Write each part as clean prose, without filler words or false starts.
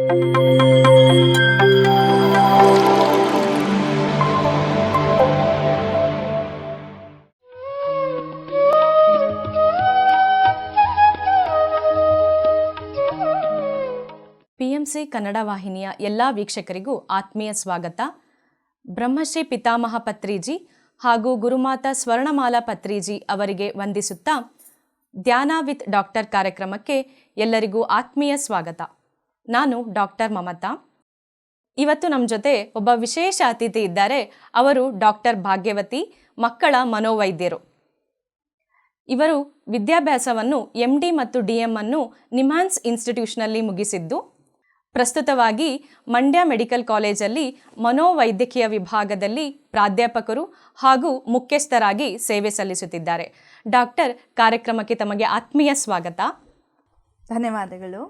PMC Kannada ವಾಹಿನಿಯ ಎಲ್ಲ ವೀಕ್ಷಕರಿಗೂ ಆತ್ಮೀಯ ಸ್ವಾಗತ. ಬ್ರಹ್ಮಶ್ರೀ ಪಿತಾಮಹ ಪತ್ರಿಜಿ ಹಾಗೂ ಗುರುಮಾತಾ ಸ್ವರ್ಣಮಾಲಾ ಪತ್ರಿಜಿ ಅವರಿಗೆ ವಂದಿಸುತ್ತಾ ಧ್ಯಾನ ವಿತ್ ಡಾಕ್ಟರ್ ಕಾರ್ಯಕ್ರಮಕ್ಕೆ ಎಲ್ಲರಿಗೂ ಆತ್ಮೀಯ ಸ್ವಾಗತ. ನಾನು ಡಾಕ್ಟರ್ ಮಮತಾ. ಇವತ್ತು ನಮ್ಮ ಜೊತೆ ಒಬ್ಬ ವಿಶೇಷ ಅತಿಥಿ ಇದ್ದಾರೆ. ಅವರು ಡಾಕ್ಟರ್ ಭಾಗ್ಯವತಿ, ಮಕ್ಕಳ ಮನೋವೈದ್ಯರು. ಇವರು ವಿದ್ಯಾಭ್ಯಾಸವನ್ನು MD ಮತ್ತು DM ಅನ್ನು ನಿಮ್ಹಾನ್ಸ್ ಇನ್ಸ್ಟಿಟ್ಯೂಷನಲ್ಲಿ ಮುಗಿಸಿದ್ದು, ಪ್ರಸ್ತುತವಾಗಿ ಮಂಡ್ಯ ಮೆಡಿಕಲ್ ಕಾಲೇಜಲ್ಲಿ ಮನೋವೈದ್ಯಕೀಯ ವಿಭಾಗದಲ್ಲಿ ಪ್ರಾಧ್ಯಾಪಕರು ಹಾಗೂ ಮುಖ್ಯಸ್ಥರಾಗಿ ಸೇವೆ ಸಲ್ಲಿಸುತ್ತಿದ್ದಾರೆ. ಡಾಕ್ಟರ್, ಕಾರ್ಯಕ್ರಮಕ್ಕೆ ತಮಗೆ ಆತ್ಮೀಯ ಸ್ವಾಗತ. ಧನ್ಯವಾದಗಳು.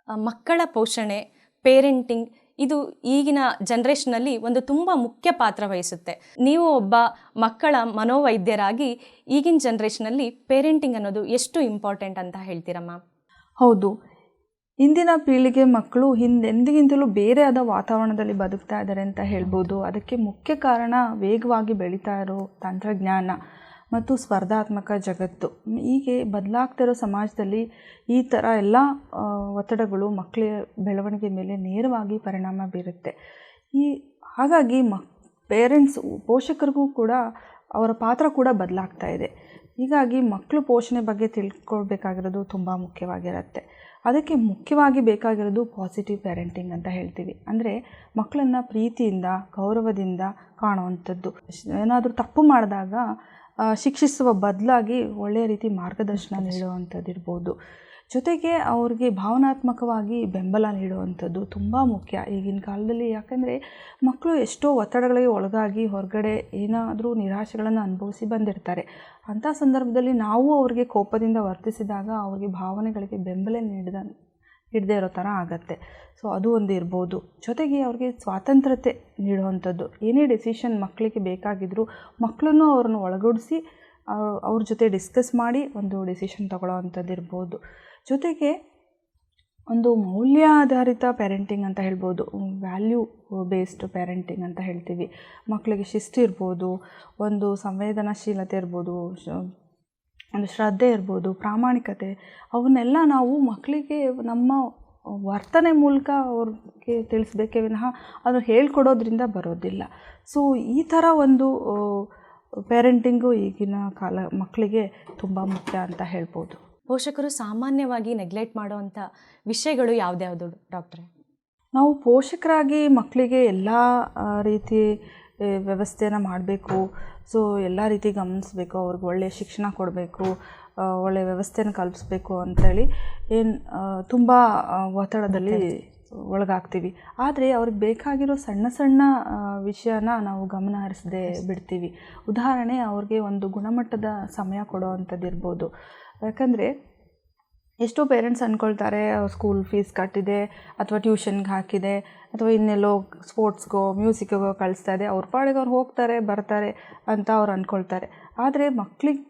ಮಕ್ಕಳ ಪೋಷಣೆ, ಪೇರೆಂಟಿಂಗ್, ಇದು ಈಗಿನ ಜನ್ರೇಷನಲ್ಲಿ ಒಂದು ತುಂಬ ಮುಖ್ಯ ಪಾತ್ರ ವಹಿಸುತ್ತೆ. ನೀವು ಒಬ್ಬ ಮಕ್ಕಳ ಮನೋವೈದ್ಯರಾಗಿ ಈಗಿನ ಜನ್ರೇಷನಲ್ಲಿ ಪೇರೆಂಟಿಂಗ್ ಅನ್ನೋದು ಎಷ್ಟು ಇಂಪಾರ್ಟೆಂಟ್ ಅಂತ ಹೇಳ್ತೀರಾ ಮ್ಯಾಮ್? ಹೌದು, ಇಂದಿನ ಪೀಳಿಗೆ ಮಕ್ಕಳು ಎಂದಿಗಿಂತಲೂ ಬೇರೆ ಆದ ವಾತಾವರಣದಲ್ಲಿ ಬದುಕ್ತಾ ಇದ್ದಾರೆ ಅಂತ ಹೇಳ್ಬೋದು. ಅದಕ್ಕೆ ಮುಖ್ಯ ಕಾರಣ ವೇಗವಾಗಿ ಬೆಳೀತಾ ಇರೋ ತಂತ್ರಜ್ಞಾನ ಮತ್ತು ಸ್ಪರ್ಧಾತ್ಮಕ ಜಗತ್ತು. ಹೀಗೆ ಬದಲಾಗ್ತಿರೋ ಸಮಾಜದಲ್ಲಿ ಈ ಥರ ಎಲ್ಲ ಒತ್ತಡಗಳು ಮಕ್ಕಳ ಬೆಳವಣಿಗೆ ಮೇಲೆ ನೇರವಾಗಿ ಪರಿಣಾಮ ಬೀರುತ್ತೆ. ಹಾಗಾಗಿ ಪೋಷಕರಿಗೂ ಕೂಡ ಅವರ ಪಾತ್ರ ಕೂಡ ಬದಲಾಗ್ತಾ ಇದೆ. ಹೀಗಾಗಿ ಮಕ್ಕಳು ಪೋಷಣೆ ಬಗ್ಗೆ ತಿಳ್ಕೊಳ್ಬೇಕಾಗಿರೋದು ತುಂಬ ಮುಖ್ಯವಾಗಿರುತ್ತೆ. ಅದಕ್ಕೆ ಮುಖ್ಯವಾಗಿ ಬೇಕಾಗಿರೋದು ಪಾಸಿಟಿವ್ ಪೇರೆಂಟಿಂಗ್ ಅಂತ ಹೇಳ್ತೀವಿ. ಅಂದರೆ ಮಕ್ಕಳನ್ನು ಪ್ರೀತಿಯಿಂದ, ಗೌರವದಿಂದ ಕಾಣುವಂಥದ್ದು. ಏನಾದರೂ ತಪ್ಪು ಮಾಡಿದಾಗ ಶಿಕ್ಷಿಸುವ ಬದಲಾಗಿ ಒಳ್ಳೆಯ ರೀತಿ ಮಾರ್ಗದರ್ಶನ ನೀಡುವಂಥದ್ದು ಇರ್ಬೋದು. ಜೊತೆಗೆ ಅವ್ರಿಗೆ ಭಾವನಾತ್ಮಕವಾಗಿ ಬೆಂಬಲ ನೀಡುವಂಥದ್ದು ತುಂಬ ಮುಖ್ಯ ಈಗಿನ ಕಾಲದಲ್ಲಿ. ಯಾಕಂದರೆ ಮಕ್ಕಳು ಎಷ್ಟೋ ಒತ್ತಡಗಳಿಗೆ ಒಳಗಾಗಿ ಹೊರಗಡೆ ಏನಾದರೂ ನಿರಾಶೆಗಳನ್ನು ಅನುಭವಿಸಿ ಬಂದಿರ್ತಾರೆ. ಅಂಥ ಸಂದರ್ಭದಲ್ಲಿ ನಾವು ಅವ್ರಿಗೆ ಕೋಪದಿಂದ ವರ್ತಿಸಿದಾಗ ಅವ್ರಿಗೆ ಭಾವನೆಗಳಿಗೆ ಬೆಂಬಲ ನೀಡದೇ ಇರೋ ಥರ ಆಗತ್ತೆ. ಸೊ ಅದು ಒಂದು ಇರ್ಬೋದು. ಜೊತೆಗೆ ಅವ್ರಿಗೆ ಸ್ವಾತಂತ್ರ್ಯತೆ ನೀಡುವಂಥದ್ದು. ಏನೇ ಡೆಸಿಷನ್ ಮಕ್ಕಳಿಗೆ ಬೇಕಾಗಿದ್ದರೂ ಮಕ್ಕಳನ್ನು ಅವ್ರನ್ನ ಒಳಗೂಡಿಸಿ ಅವ್ರ ಜೊತೆ ಡಿಸ್ಕಸ್ ಮಾಡಿ ಒಂದು ಡೆಸಿಷನ್ ತಗೊಳ್ಳೋ ಅಂಥದ್ದು ಇರ್ಬೋದು. ಜೊತೆಗೆ ಒಂದು ಮೌಲ್ಯಾಧಾರಿತ ಪೇರೆಂಟಿಂಗ್ ಅಂತ ಹೇಳ್ಬೋದು, ವ್ಯಾಲ್ಯೂ ಬೇಸ್ಡ್ ಪೇರೆಂಟಿಂಗ್ ಅಂತ ಹೇಳ್ತೀವಿ. ಮಕ್ಕಳಿಗೆ ಶಿಸ್ತು ಇರ್ಬೋದು, ಒಂದು ಸಂವೇದನಾಶೀಲತೆ ಇರ್ಬೋದು, ಒಂದು ಶ್ರದ್ಧೆ ಇರ್ಬೋದು, ಪ್ರಾಮಾಣಿಕತೆ, ಅವನ್ನೆಲ್ಲ ನಾವು ಮಕ್ಕಳಿಗೆ ನಮ್ಮ ವರ್ತನೆ ಮೂಲಕ ಅವ್ರಿಗೆ ತಿಳಿಸ್ಬೇಕೇ ವಿನಃ ಅದು ಹೇಳ್ಕೊಡೋದ್ರಿಂದ ಬರೋದಿಲ್ಲ. ಸೊ ಈ ಥರ ಒಂದು ಪೇರೆಂಟಿಂಗು ಈಗಿನ ಮಕ್ಕಳಿಗೆ ತುಂಬ ಮುಖ್ಯ ಅಂತ ಹೇಳ್ಬೋದು. ಪೋಷಕರು ಸಾಮಾನ್ಯವಾಗಿ ನೆಗ್ಲೆಕ್ಟ್ ಮಾಡೋವಂಥ ವಿಷಯಗಳು ಯಾವುದ್ಯಾವುದು ಡಾಕ್ಟ್ರೆ? ನಾವು ಪೋಷಕರಾಗಿ ಮಕ್ಕಳಿಗೆ ಎಲ್ಲ ರೀತಿ ವ್ಯವಸ್ಥೆನ ಮಾಡಬೇಕು. ಸೊ ಎಲ್ಲ ರೀತಿ ಗಮನಿಸಬೇಕು, ಅವ್ರಿಗೆ ಒಳ್ಳೆಯ ಶಿಕ್ಷಣ ಕೊಡಬೇಕು, ಒಳ್ಳೆಯ ವ್ಯವಸ್ಥೆನ ಕಲ್ಪಿಸ್ಬೇಕು ಅಂಥೇಳಿ ತುಂಬ ಒತ್ತಡದಲ್ಲಿ ಒಳಗಾಗ್ತೀವಿ. ಆದರೆ ಅವ್ರಿಗೆ ಬೇಕಾಗಿರೋ ಸಣ್ಣ ಸಣ್ಣ ವಿಷಯನ ನಾವು ಗಮನ ಹರಿಸದೆ ಬಿಡ್ತೀವಿ. ಉದಾಹರಣೆ, ಅವ್ರಿಗೆ ಒಂದು ಗುಣಮಟ್ಟದ ಸಮಯ ಕೊಡೋ ಅಂಥದ್ದು ಇರ್ಬೋದು. ಯಾಕಂದರೆ ಎಷ್ಟೋ ಪೇರೆಂಟ್ಸ್ ಅಂದ್ಕೊಳ್ತಾರೆ ಸ್ಕೂಲ್ ಫೀಸ್ ಕಟ್ಟಿದೆ ಅಥವಾ ಟ್ಯೂಷನ್ಗೆ ಹಾಕಿದೆ ಅಥವಾ ಇನ್ನೆಲ್ಲೋ ಸ್ಪೋರ್ಟ್ಸ್ಗೋ ಮ್ಯೂಸಿಕ್ಗೋ ಕಳಿಸ್ತಾ ಇದೆ, ಅವ್ರ ಪಾಡಿಗೆ ಅವ್ರು ಹೋಗ್ತಾರೆ ಬರ್ತಾರೆ ಅಂತ ಅವ್ರು ಅಂದ್ಕೊಳ್ತಾರೆ. ಆದರೆ ಮಕ್ಕಳಿಗೆ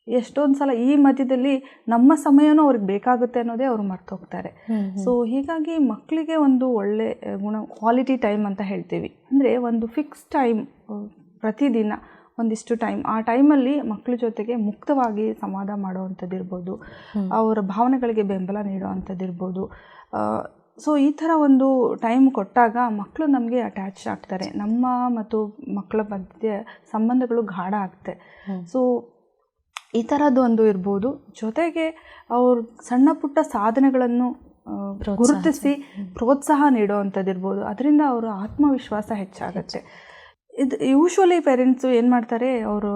ಎಷ್ಟೊಂದು ಸಲ ಈ ಮಧ್ಯದಲ್ಲಿ ನಮ್ಮ ಸಮಯನೂ ಅವ್ರಿಗೆ ಬೇಕಾಗುತ್ತೆ ಅನ್ನೋದೇ ಅವ್ರು ಮರ್ತೋಗ್ತಾರೆ. ಸೊ ಹೀಗಾಗಿ ಮಕ್ಕಳಿಗೆ ಒಂದು ಒಳ್ಳೆ ಕ್ವಾಲಿಟಿ ಟೈಮ್ ಅಂತ ಹೇಳ್ತೀವಿ. ಅಂದರೆ ಒಂದು ಫಿಕ್ಸ್ ಟೈಮ್, ಪ್ರತಿದಿನ ಒಂದಿಷ್ಟು ಟೈಮ್, ಆ ಟೈಮಲ್ಲಿ ಮಕ್ಕಳ ಜೊತೆಗೆ ಮುಕ್ತವಾಗಿ ಸಂವಾದ ಮಾಡುವಂಥದ್ದು ಇರ್ಬೋದು, ಅವರ ಭಾವನೆಗಳಿಗೆ ಬೆಂಬಲ ನೀಡುವಂಥದ್ದು ಇರ್ಬೋದು. ಸೊ ಈ ಥರ ಒಂದು ಟೈಮ್ ಕೊಟ್ಟಾಗ ಮಕ್ಕಳು ನಮಗೆ ಅಟ್ಯಾಚ್ ಆಗ್ತಾರೆ. ನಮ್ಮ ಮತ್ತು ಮಕ್ಕಳ ಮಧ್ಯೆ ಸಂಬಂಧಗಳು ಗಾಢ ಆಗುತ್ತೆ. ಸೊ ಈ ಥರದ್ದು ಒಂದು ಇರ್ಬೋದು. ಜೊತೆಗೆ ಅವ್ರ ಸಣ್ಣ ಪುಟ್ಟ ಸಾಧನೆಗಳನ್ನು ಗುರುತಿಸಿ ಪ್ರೋತ್ಸಾಹ ನೀಡುವಂಥದ್ದು ಇರ್ಬೋದು. ಅದರಿಂದ ಅವರ ಆತ್ಮವಿಶ್ವಾಸ ಹೆಚ್ಚಾಗುತ್ತೆ. ಇದು ಯೂಶ್ವಲಿ ಪೇರೆಂಟ್ಸು ಏನು ಮಾಡ್ತಾರೆ, ಅವರು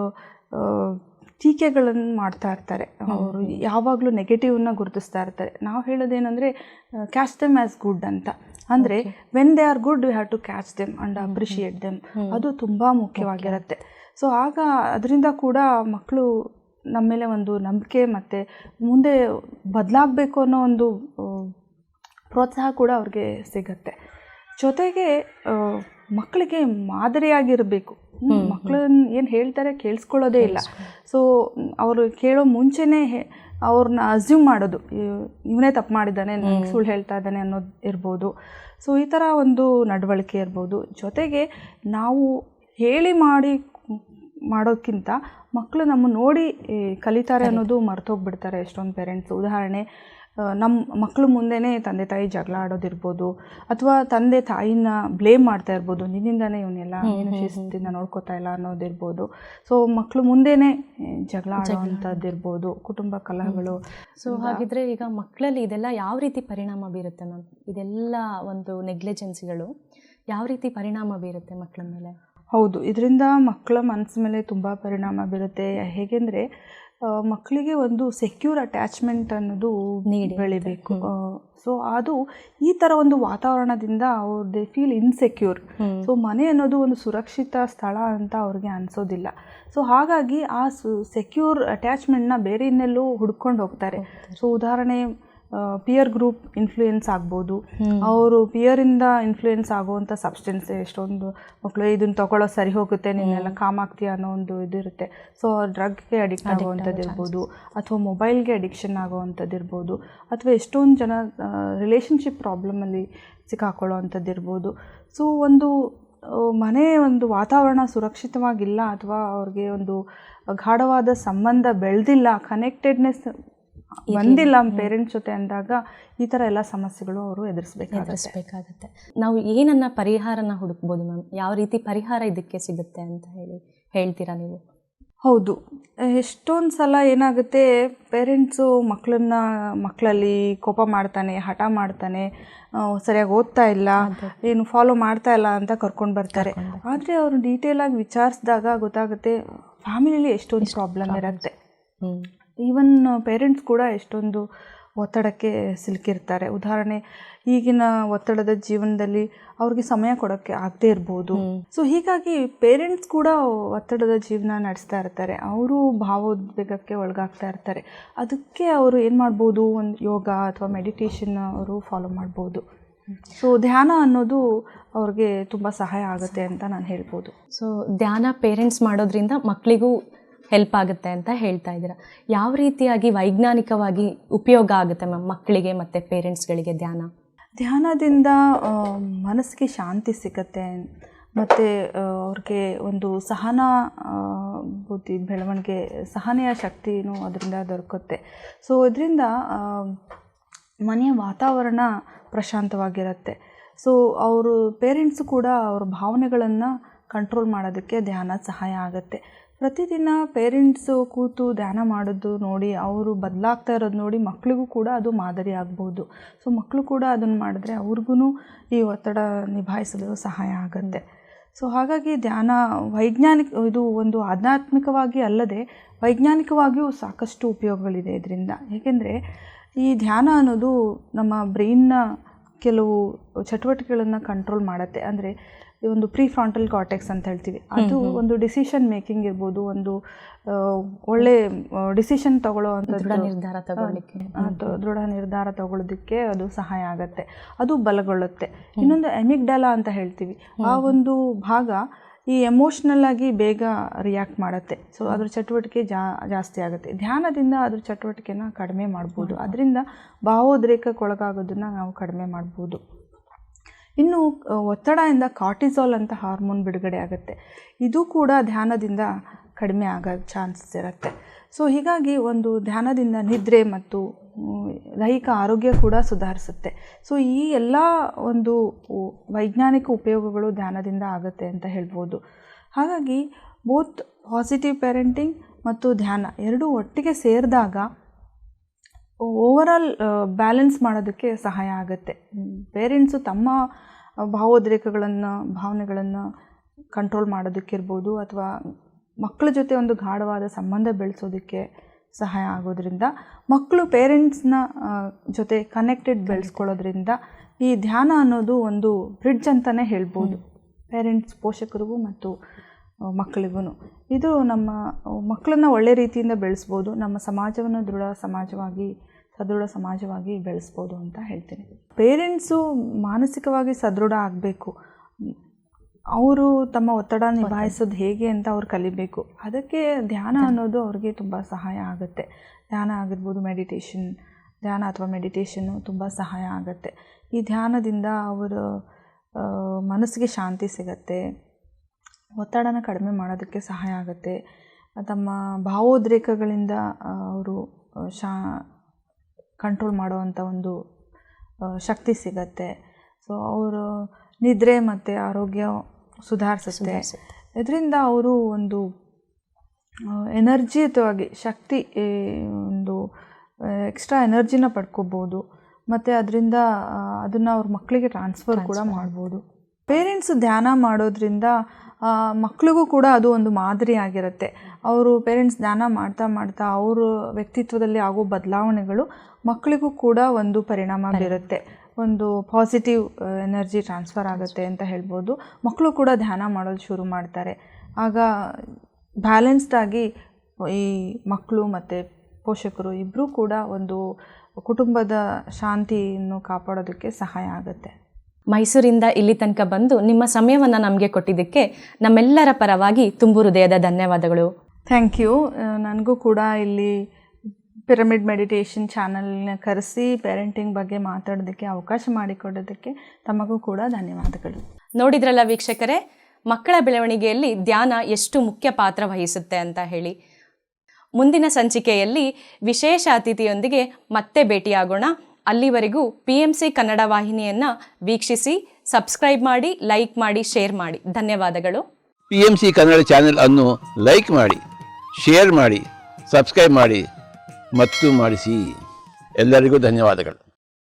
ಟೀಕೆಗಳನ್ನು ಮಾಡ್ತಾ ಇರ್ತಾರೆ. ಅವರು ಯಾವಾಗಲೂ ನೆಗೆಟಿವ್ನ ಗುರುತಿಸ್ತಾ ಇರ್ತಾರೆ. ನಾವು ಹೇಳೋದೇನೆಂದರೆ ಕ್ಯಾಚ್ ದೆಮ್ ಆ್ಯಸ್ ಗುಡ್ ಅಂತ. ಅಂದರೆ when they are good we have to catch them and appreciate them. ಅದು ತುಂಬ ಮುಖ್ಯವಾಗಿರುತ್ತೆ. ಸೊ ಆಗ ಅದರಿಂದ ಕೂಡ ಮಕ್ಕಳು ನಮ್ಮ ಮೇಲೆ ಒಂದು ನಂಬಿಕೆ ಮತ್ತು ಮುಂದೆ ಬದಲಾಗಬೇಕು ಅನ್ನೋ ಒಂದು ಪ್ರೋತ್ಸಾಹ ಕೂಡ ಅವ್ರಿಗೆ ಸಿಗುತ್ತೆ. ಜೊತೆಗೆ ಮಕ್ಕಳಿಗೆ ಮಾದರಿಯಾಗಿರಬೇಕು. ಮಕ್ಕಳನ್ನ ಏನು ಹೇಳ್ತಾರೆ ಕೇಳಿಸ್ಕೊಳ್ಳೋದೇ ಇಲ್ಲ. ಸೊ ಅವರು ಕೇಳೋ ಮುಂಚೆನೇ ಅವ್ರನ್ನ ಅಸ್ಯೂಮ್ ಮಾಡೋದು, ಇವನೇ ತಪ್ಪು ಮಾಡಿದ್ದಾನೆ, ನನಗೆ ಸುಳ್ಳು ಹೇಳ್ತಾ ಇದ್ದಾನೆ ಅನ್ನೋದು ಇರ್ಬೋದು. ಸೊ ಈ ಥರ ಒಂದು ನಡವಳಿಕೆ ಇರ್ಬೋದು. ಜೊತೆಗೆ ನಾವು ಹೇಳಿ ಮಾಡೋಕ್ಕಿಂತ ಮಕ್ಕಳು ನಮ್ಮ ನೋಡಿ ಕಲಿತಾರೆ ಅನ್ನೋದು ಮರ್ತೋಗ್ಬಿಡ್ತಾರೆ ಎಷ್ಟೊಂದು ಪೇರೆಂಟ್ಸ್. ಉದಾಹರಣೆ, ನಮ್ಮ ಮಕ್ಕಳು ಮುಂದೆನೇ ತಂದೆ ತಾಯಿ ಜಗಳ ಆಡೋದಿರ್ಬೋದು, ಅಥವಾ ತಂದೆ ತಾಯಿನ ಬ್ಲೇಮ್ ಮಾಡ್ತಾ ಇರ್ಬೋದು, ನಿನ್ನಿಂದಾನೇ ಇವನ್ನೆಲ್ಲ ಏನು ಶಿಸ್ತಿಂದ ನೋಡ್ಕೋತಾ ಇಲ್ಲ ಅನ್ನೋದಿರ್ಬೋದು. ಸೊ ಮಕ್ಕಳು ಮುಂದೆನೇ ಜಗಳ ಆಡೋವಂಥದ್ದಿರ್ಬೋದು, ಕುಟುಂಬ ಕಲಹಗಳು. ಸೊ ಹಾಗಿದ್ರೆ ಈಗ ಮಕ್ಕಳಲ್ಲಿ ಇದೆಲ್ಲ ಯಾವ ರೀತಿ ಪರಿಣಾಮ ಬೀರುತ್ತೆ ಮ್ಯಾಮ್? ಇದೆಲ್ಲ ಒಂದು ನೆಗ್ಲಿಜೆನ್ಸಿಗಳು ಯಾವ ರೀತಿ ಪರಿಣಾಮ ಬೀರುತ್ತೆ ಮಕ್ಕಳ ಮೇಲೆ? ಹೌದು, ಇದರಿಂದ ಮಕ್ಕಳ ಮನಸ್ಸು ಮೇಲೆ ತುಂಬ ಪರಿಣಾಮ ಬೀರುತ್ತೆ. ಹೇಗೆಂದರೆ ಮಕ್ಕಳಿಗೆ ಒಂದು ಸೆಕ್ಯೂರ್ ಅಟ್ಯಾಚ್ಮೆಂಟ್ ಅನ್ನೋದು ಬೆಳಿಬೇಕು. ಸೊ ಅದು ಈ ಥರ ಒಂದು ವಾತಾವರಣದಿಂದ ದೇ ಫೀಲ್ ಇನ್ಸೆಕ್ಯೂರ್. ಸೊ ಮನೆ ಅನ್ನೋದು ಒಂದು ಸುರಕ್ಷಿತ ಸ್ಥಳ ಅಂತ ಅವ್ರಿಗೆ ಅನಿಸೋದಿಲ್ಲ. ಸೊ ಹಾಗಾಗಿ ಆ ಸೆಕ್ಯೂರ್ ಅಟ್ಯಾಚ್ಮೆಂಟ್ನ ಬೇರೆ ಇನ್ನೆಲ್ಲೂ ಹುಡ್ಕೊಂಡು ಹೋಗ್ತಾರೆ. ಸೊ ಉದಾಹರಣೆ, ಪಿಯರ್ ಗ್ರೂಪ್ ಇನ್ಫ್ಲೂಯೆನ್ಸ್ ಆಗ್ಬೋದು. ಅವರು ಪಿಯರಿಂದ ಇನ್ಫ್ಲೂಯೆನ್ಸ್ ಆಗುವಂಥ ಸಬ್ಸ್ಟೆನ್ಸ್ ಎಷ್ಟೊಂದು ಮಕ್ಕಳು ಇದನ್ನು ತಗೊಳ್ಳೋ ಸರಿ ಹೋಗುತ್ತೆ, ನೀನೆಲ್ಲ ಕಾಮ್ ಆಗ್ತೀಯ ಅನ್ನೋ ಒಂದು ಇದಿರುತ್ತೆ. ಸೊ ಡ್ರಗ್ಗೆ ಅಡಿಕ್ಟ್ ಆಗುವಂಥದ್ದು ಇರ್ಬೋದು, ಅಥವಾ ಮೊಬೈಲ್ಗೆ ಅಡಿಕ್ಷನ್ ಆಗುವಂಥದ್ದು ಇರ್ಬೋದು, ಅಥವಾ ಎಷ್ಟೊಂದು ಜನ ರಿಲೇಷನ್ಶಿಪ್ ಪ್ರಾಬ್ಲಮಲ್ಲಿ ಸಿಕ್ಕಾಕೊಳ್ಳೋ ಅಂಥದ್ದು ಇರ್ಬೋದು. ಸೊ ಒಂದು ಮನೆ ಒಂದು ವಾತಾವರಣ ಸುರಕ್ಷಿತವಾಗಿಲ್ಲ, ಅಥವಾ ಅವ್ರಿಗೆ ಒಂದು ಗಾಢವಾದ ಸಂಬಂಧ ಬೆಳೆದಿಲ್ಲ, ಕನೆಕ್ಟೆಡ್ನೆಸ್ ಬಂದಿಲ್ಲ ಪೇರೆಂಟ್ಸ್ ಜೊತೆ ಅಂದಾಗ ಈ ಥರ ಎಲ್ಲ ಸಮಸ್ಯೆಗಳು ಅವರು ಎದುರಿಸಬೇಕಾಗತ್ತೆ. ನಾವು ಏನನ್ನ ಪರಿಹಾರನ ಹುಡುಕ್ಬೋದು ಮ್ಯಾಮ್? ಯಾವ ರೀತಿ ಪರಿಹಾರ ಇದಕ್ಕೆ ಸಿಗುತ್ತೆ ಅಂತ ಹೇಳ್ತೀರಾ ನೀವು? ಹೌದು, ಎಷ್ಟೊಂದು ಸಲ ಏನಾಗುತ್ತೆ, ಪೇರೆಂಟ್ಸು ಮಕ್ಕಳಲ್ಲಿ ಕೋಪ ಮಾಡ್ತಾನೆ, ಹಠ ಮಾಡ್ತಾನೆ, ಸರಿಯಾಗಿ ಓದ್ತಾ ಇಲ್ಲ, ಏನು ಫಾಲೋ ಮಾಡ್ತಾ ಇಲ್ಲ ಅಂತ ಕರ್ಕೊಂಡು ಬರ್ತಾರೆ. ಆದರೆ ಅವರು ಡೀಟೇಲಾಗಿ ವಿಚಾರಿಸಿದಾಗ ಗೊತ್ತಾಗುತ್ತೆ ಫ್ಯಾಮಿಲಿಲಿ ಎಷ್ಟೊಂದು ಪ್ರಾಬ್ಲಮ್ ಇರುತ್ತೆ. ಈವನ್ ಪೇರೆಂಟ್ಸ್ ಕೂಡ ಎಷ್ಟೊಂದು ಒತ್ತಡಕ್ಕೆ ಸಿಲುಕಿರ್ತಾರೆ. ಉದಾಹರಣೆ, ಈಗಿನ ಒತ್ತಡದ ಜೀವನದಲ್ಲಿ ಅವ್ರಿಗೆ ಸಮಯ ಕೊಡೋಕ್ಕೆ ಆಗದೇ ಇರ್ಬೋದು. ಸೊ ಹೀಗಾಗಿ ಪೇರೆಂಟ್ಸ್ ಕೂಡ ಒತ್ತಡದ ಜೀವನ ನಡೆಸ್ತಾ ಇರ್ತಾರೆ, ಅವರು ಭಾವೋದ್ವೇಗಕ್ಕೆ ಒಳಗಾಗ್ತಾ ಇರ್ತಾರೆ. ಅದಕ್ಕೆ ಅವರು ಏನು ಮಾಡ್ಬೋದು, ಒಂದು ಯೋಗ ಅಥವಾ ಮೆಡಿಟೇಷನ್ ಅವರು ಫಾಲೋ ಮಾಡ್ಬೋದು. ಸೊ ಧ್ಯಾನ ಅನ್ನೋದು ಅವ್ರಿಗೆ ತುಂಬ ಸಹಾಯ ಆಗುತ್ತೆ ಅಂತ ನಾನು ಹೇಳ್ಬೋದು. ಸೊ ಧ್ಯಾನ ಪೇರೆಂಟ್ಸ್ ಮಾಡೋದ್ರಿಂದ ಮಕ್ಕಳಿಗೂ ಹೆಲ್ಪ್ ಆಗುತ್ತೆ ಅಂತ ಹೇಳ್ತಾ ಇದ್ದೀರಾ. ಯಾವ ರೀತಿಯಾಗಿ ವೈಜ್ಞಾನಿಕವಾಗಿ ಉಪಯೋಗ ಆಗುತ್ತೆ ಮ್ಯಾಮ್ ಮಕ್ಕಳಿಗೆ ಮತ್ತು ಪೇರೆಂಟ್ಸ್ಗಳಿಗೆ ಧ್ಯಾನದಿಂದ ಮನಸ್ಸಿಗೆ ಶಾಂತಿ ಸಿಗುತ್ತೆ, ಮತ್ತು ಅವ್ರಿಗೆ ಒಂದು ಬುದ್ಧಿ ಬೆಳವಣಿಗೆ, ಸಹನೆಯ ಶಕ್ತಿನೂ ಅದರಿಂದ ದೊರಕುತ್ತೆ. ಸೊ ಇದರಿಂದ ಮನೆಯ ವಾತಾವರಣ ಪ್ರಶಾಂತವಾಗಿರುತ್ತೆ. ಸೊ ಅವರು ಪೇರೆಂಟ್ಸು ಕೂಡ ಅವ್ರ ಭಾವನೆಗಳನ್ನು ಕಂಟ್ರೋಲ್ ಮಾಡೋದಕ್ಕೆ ಧ್ಯಾನ ಸಹಾಯ ಆಗುತ್ತೆ. ಪ್ರತಿದಿನ ಪೇರೆಂಟ್ಸು ಕೂತು ಧ್ಯಾನ ಮಾಡೋದು ನೋಡಿ, ಅವರು ಬದಲಾಗ್ತಾ ಇರೋದು ನೋಡಿ ಮಕ್ಕಳಿಗೂ ಕೂಡ ಅದು ಮಾದರಿ ಆಗ್ಬೋದು. ಸೊ ಮಕ್ಕಳು ಕೂಡ ಅದನ್ನು ಮಾಡಿದ್ರೆ ಅವ್ರಿಗೂ ಈ ಒತ್ತಡ ನಿಭಾಯಿಸಲು ಸಹಾಯ ಆಗುತ್ತೆ. ಸೊ ಹಾಗಾಗಿ ಧ್ಯಾನ ಇದು ಒಂದು ಆಧ್ಯಾತ್ಮಿಕವಾಗಿ ಅಲ್ಲದೆ ವೈಜ್ಞಾನಿಕವಾಗಿಯೂ ಸಾಕಷ್ಟು ಉಪಯೋಗಗಳಿದೆ ಇದರಿಂದ. ಏಕೆಂದರೆ ಈ ಧ್ಯಾನ ಅನ್ನೋದು ನಮ್ಮ ಬ್ರೈನ್ನ ಕೆಲವು ಚಟುವಟಿಕೆಗಳನ್ನು ಕಂಟ್ರೋಲ್ ಮಾಡುತ್ತೆ. ಅಂದರೆ ಒಂದು ಪ್ರೀ ಫ್ರಾಂಟಲ್ ಕಾರ್ಟೆಕ್ಸ್ ಅಂತ ಹೇಳ್ತೀವಿ, ಅದು ಒಂದು ಡಿಸಿಷನ್ ಮೇಕಿಂಗ್ ಇರ್ಬೋದು, ಒಂದು ಒಳ್ಳೆ ಡಿಸಿಷನ್ ತಗೊಳ್ಳೋ ಅಂಥದ್ದು, ದೃಢ ನಿರ್ಧಾರ ತಗೊಳ್ಳೋದಕ್ಕೆ ಅದು ಸಹಾಯ ಆಗುತ್ತೆ, ಅದು ಬಲಗೊಳ್ಳುತ್ತೆ. ಇನ್ನೊಂದು ಎಮಿಗ್ಡಾಲಾ ಅಂತ ಹೇಳ್ತೀವಿ, ಆ ಒಂದು ಭಾಗ ಈ ಎಮೋಷ್ನಲ್ ಆಗಿ ಬೇಗ ರಿಯಾಕ್ಟ್ ಮಾಡುತ್ತೆ. ಸೊ ಅದ್ರ ಚಟುವಟಿಕೆ ಜಾಸ್ತಿ ಆಗುತ್ತೆ. ಧ್ಯಾನದಿಂದ ಅದ್ರ ಚಟುವಟಿಕೆನ ಕಡಿಮೆ ಮಾಡ್ಬೋದು. ಅದರಿಂದ ಭಾವೋದ್ರೇಕಕ್ಕೊಳಗಾಗೋದನ್ನು ನಾವು ಕಡಿಮೆ ಮಾಡ್ಬೋದು. ಇನ್ನು ಒತ್ತಡದಿಂದ ಕಾರ್ಟಿಸಾಲ್ ಅಂತ ಹಾರ್ಮೋನ್ ಬಿಡುಗಡೆ ಆಗುತ್ತೆ, ಇದು ಕೂಡ ಧ್ಯಾನದಿಂದ ಕಡಿಮೆ ಆಗೋ ಚಾನ್ಸಸ್ ಇರುತ್ತೆ. ಸೊ ಹೀಗಾಗಿ ಒಂದು ಧ್ಯಾನದಿಂದ ನಿದ್ರೆ ಮತ್ತು ದೈಹಿಕ ಆರೋಗ್ಯ ಕೂಡ ಸುಧಾರಿಸುತ್ತೆ. ಸೊ ಈ ಎಲ್ಲ ಒಂದು ವೈಜ್ಞಾನಿಕ ಉಪಯೋಗಗಳು ಧ್ಯಾನದಿಂದ ಆಗುತ್ತೆ ಅಂತ ಹೇಳ್ಬೋದು. ಹಾಗಾಗಿ ಬೋತ್ ಪಾಸಿಟಿವ್ ಪೇರೆಂಟಿಂಗ್ ಮತ್ತು ಧ್ಯಾನ ಎರಡೂ ಒಟ್ಟಿಗೆ ಸೇರಿದಾಗ ಓವರಾಲ್ ಬ್ಯಾಲೆನ್ಸ್ ಮಾಡೋದಕ್ಕೆ ಸಹಾಯ ಆಗುತ್ತೆ. ಪೇರೆಂಟ್ಸು ತಮ್ಮ ಭಾವನೆಗಳನ್ನು ಕಂಟ್ರೋಲ್ ಮಾಡೋದಕ್ಕಿರ್ಬೋದು, ಅಥವಾ ಮಕ್ಕಳ ಜೊತೆ ಒಂದು ಗಾಢವಾದ ಸಂಬಂಧ ಬೆಳೆಸೋದಕ್ಕೆ ಸಹಾಯ ಆಗೋದ್ರಿಂದ, ಮಕ್ಕಳು ಪೇರೆಂಟ್ಸ್ನ ಜೊತೆ ಕನೆಕ್ಟೆಡ್ ಬೆಳೆಸ್ಕೊಳ್ಳೋದ್ರಿಂದ ಈ ಧ್ಯಾನ ಅನ್ನೋದು ಒಂದು ಬ್ರಿಡ್ಜ್ ಅಂತಲೇ ಹೇಳ್ಬೋದು, ಪೇರೆಂಟ್ಸ್ ಪೋಷಕರಿಗೂ ಮತ್ತು ಮಕ್ಕಳಿಗೂ. ಇದು ನಮ್ಮ ಮಕ್ಕಳನ್ನು ಒಳ್ಳೆ ರೀತಿಯಿಂದ ಬೆಳೆಸ್ಬೋದು, ನಮ್ಮ ಸಮಾಜವನ್ನು ಸದೃಢ ಸಮಾಜವಾಗಿ ಬೆಳೆಸ್ಬೋದು ಅಂತ ಹೇಳ್ತೀನಿ. ಪೇರೆಂಟ್ಸು ಮಾನಸಿಕವಾಗಿ ಸದೃಢ ಆಗಬೇಕು. ಅವರು ತಮ್ಮ ಒತ್ತಡ ನಿಭಾಯಿಸೋದು ಹೇಗೆ ಅಂತ ಅವ್ರು ಕಲಿಬೇಕು. ಅದಕ್ಕೆ ಧ್ಯಾನ ಅನ್ನೋದು ಅವ್ರಿಗೆ ತುಂಬ ಸಹಾಯ ಆಗುತ್ತೆ. ಧ್ಯಾನ ಆಗಿರ್ಬೋದು, ಧ್ಯಾನ ಅಥವಾ ಮೆಡಿಟೇಷನ್ನು ತುಂಬ ಸಹಾಯ ಆಗುತ್ತೆ. ಈ ಧ್ಯಾನದಿಂದ ಅವರ ಮನಸ್ಸಿಗೆ ಶಾಂತಿ ಸಿಗತ್ತೆ, ಒತ್ತಡನ ಕಡಿಮೆ ಮಾಡೋದಕ್ಕೆ ಸಹಾಯ ಆಗುತ್ತೆ. ತಮ್ಮ ಭಾವೋದ್ರೇಕಗಳಿಂದ ಅವರು ಕಂಟ್ರೋಲ್ ಮಾಡುವಂಥ ಒಂದು ಶಕ್ತಿ ಸಿಗತ್ತೆ. ಸೊ ಅವರು ನಿದ್ರೆ ಮತ್ತು ಆರೋಗ್ಯ ಸುಧಾರಿಸುತ್ತೆ. ಇದರಿಂದ ಅವರು ಒಂದು ಎನರ್ಜಿಯುತವಾಗಿ ಒಂದು ಎಕ್ಸ್ಟ್ರಾ ಎನರ್ಜಿನ ಪಡ್ಕೋಬೋದು. ಮತ್ತು ಅದರಿಂದ ಅದನ್ನು ಅವ್ರ ಮಕ್ಕಳಿಗೆ ಟ್ರಾನ್ಸ್ಫರ್ ಕೂಡ ಮಾಡ್ಬೋದು. ಪೇರೆಂಟ್ಸ್ ಧ್ಯಾನ ಮಾಡೋದ್ರಿಂದ ಮಕ್ಕಳಿಗೂ ಕೂಡ ಅದು ಒಂದು ಮಾದರಿ ಆಗಿರುತ್ತೆ. ಅವರು ಪೇರೆಂಟ್ಸ್ ಧ್ಯಾನ ಮಾಡ್ತಾ ಮಾಡ್ತಾ ಅವ್ರ ವ್ಯಕ್ತಿತ್ವದಲ್ಲಿ ಆಗೋ ಬದಲಾವಣೆಗಳು ಮಕ್ಕಳಿಗೂ ಕೂಡ ಒಂದು ಪರಿಣಾಮ ಬೀರುತ್ತೆ. ಒಂದು ಪಾಸಿಟಿವ್ ಎನರ್ಜಿ ಟ್ರಾನ್ಸ್ಫರ್ ಆಗುತ್ತೆ ಅಂತ ಹೇಳ್ಬೋದು. ಮಕ್ಕಳು ಕೂಡ ಧ್ಯಾನ ಮಾಡೋದು ಶುರು ಮಾಡ್ತಾರೆ. ಆಗ ಬ್ಯಾಲೆನ್ಸ್ಡ್ ಆಗಿ ಈ ಮಕ್ಕಳು ಮತ್ತು ಪೋಷಕರು ಇಬ್ಬರೂ ಕೂಡ ಒಂದು ಕುಟುಂಬದ ಶಾಂತಿಯನ್ನು ಕಾಪಾಡೋದಕ್ಕೆ ಸಹಾಯ ಆಗುತ್ತೆ. ಮೈಸೂರಿಂದ ಇಲ್ಲಿ ತನಕ ಬಂದು ನಿಮ್ಮ ಸಮಯವನ್ನು ನಮಗೆ ಕೊಟ್ಟಿದ್ದಕ್ಕೆ ನಮ್ಮೆಲ್ಲರ ಪರವಾಗಿ ತುಂಬು ಹೃದಯದ ಧನ್ಯವಾದಗಳು. Thank you. ನನಗೂ ಕೂಡ ಇಲ್ಲಿ ಪಿರಮಿಡ್ ಮೆಡಿಟೇಷನ್ ಚಾನಲ್ನ ಕರೆಸಿ ಪೇರೆಂಟಿಂಗ್ ಬಗ್ಗೆ ಮಾತಾಡೋದಕ್ಕೆ ಅವಕಾಶ ಮಾಡಿಕೊಡೋದಕ್ಕೆ ತಮಗೂ ಕೂಡ ಧನ್ಯವಾದಗಳು. ನೋಡಿದ್ರಲ್ಲ ವೀಕ್ಷಕರೇ, ಮಕ್ಕಳ ಬೆಳವಣಿಗೆಯಲ್ಲಿ ಧ್ಯಾನ ಎಷ್ಟು ಮುಖ್ಯ ಪಾತ್ರ ವಹಿಸುತ್ತೆ ಅಂತ ಹೇಳಿ. ಮುಂದಿನ ಸಂಚಿಕೆಯಲ್ಲಿ ವಿಶೇಷ ಅತಿಥಿಯೊಂದಿಗೆ ಮತ್ತೆ ಭೇಟಿಯಾಗೋಣ. ಅಲ್ಲಿವರೆಗೂ PMC ಕನ್ನಡ ವಾಹಿನಿಯನ್ನು ವೀಕ್ಷಿಸಿ, ಸಬ್ಸ್ಕ್ರೈಬ್ ಮಾಡಿ, ಲೈಕ್ ಮಾಡಿ, ಶೇರ್ ಮಾಡಿ. ಧನ್ಯವಾದಗಳು. PMC ಕನ್ನಡ ಚಾನೆಲ್ ಅನ್ನು ಲೈಕ್ ಮಾಡಿ, ಶೇರ್ ಮಾಡಿ, ಸಬ್ಸ್ಕ್ರೈಬ್ ಮಾಡಿ ಮತ್ತು ಮಾಡಿಸಿ. ಎಲ್ಲರಿಗೂ ಧನ್ಯವಾದಗಳು.